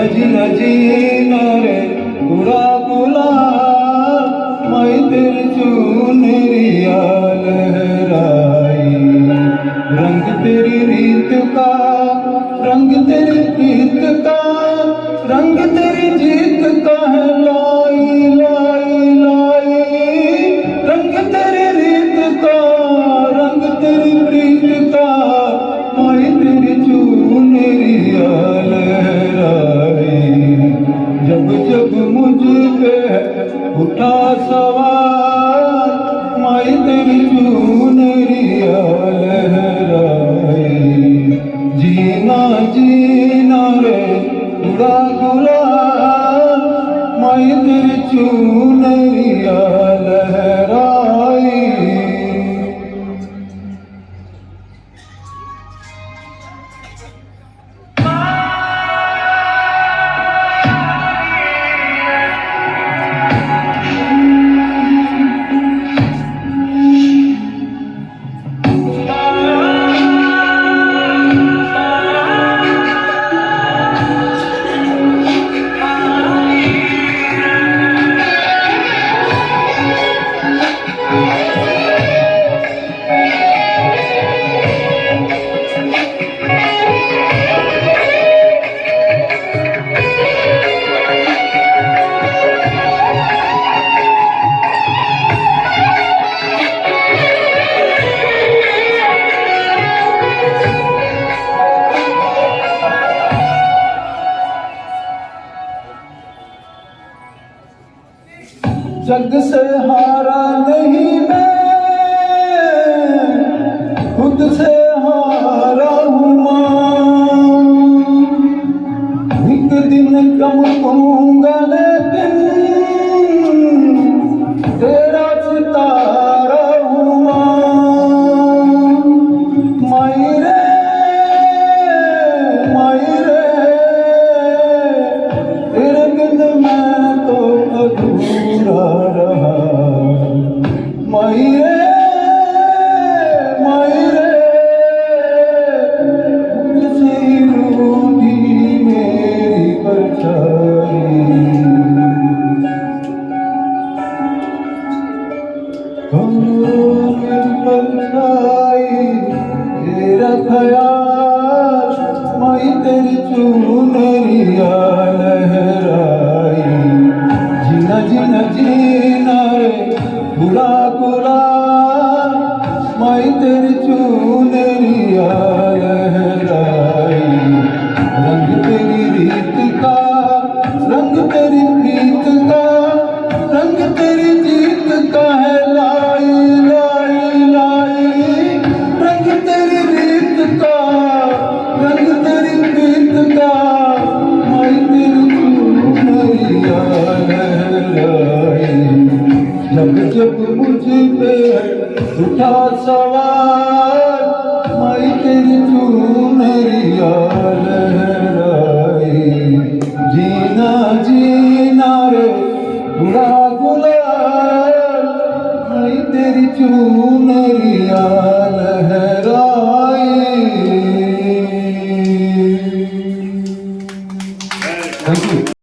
जीना जीना रे बुरा बुला मैं तेरे चुनरिया लहराई। रंग तेरी रीत का रंग तेरी प्रीत का रंग तेरी जीत का है लाई लाई लाई। रंग तेरी रीत का रंग तेरी प्रीत का मैं तेरी चुनरिया लहराई। जब जब मुझ पे उठा सवाल मैं तेरी चुनरिया लहराई। जीना जीना रे उड़ा गुलाल मैं तेरी चुनरिया लहराई। जग से हारा नहीं मैं खुद से हारा हूँ माँ। एक दिन कम होऊंगा लेकिन तेरा सितारा हूँ माँ। मायरे मायरे तेरे बिन मैं तो अधूरा रहा। मायरे मायरे मुझसे ही रूठी मेरी परछाई। मेरी परछाई तेरा ख्याल मैं तेरी चुनरिया लहराई। जीना जीना जीना रे बुरा बुरा मैं तेरी चुनरिया लहराई। रंग तेरी रीत का रंग तेरी प्रीत का रंग तेरी जीत का है लाई लाई लाई। रंग तेरी रीत का रंग तेरी प्रीत का मैं तेरी चुनरिया लहराई। जब जब मुझ पे उठा सवाल मैं तेरी चुनरिया लहराई। जीना जीना रे बुरा गुलाल मैं तेरी चुनरिया लहराई। Thank you.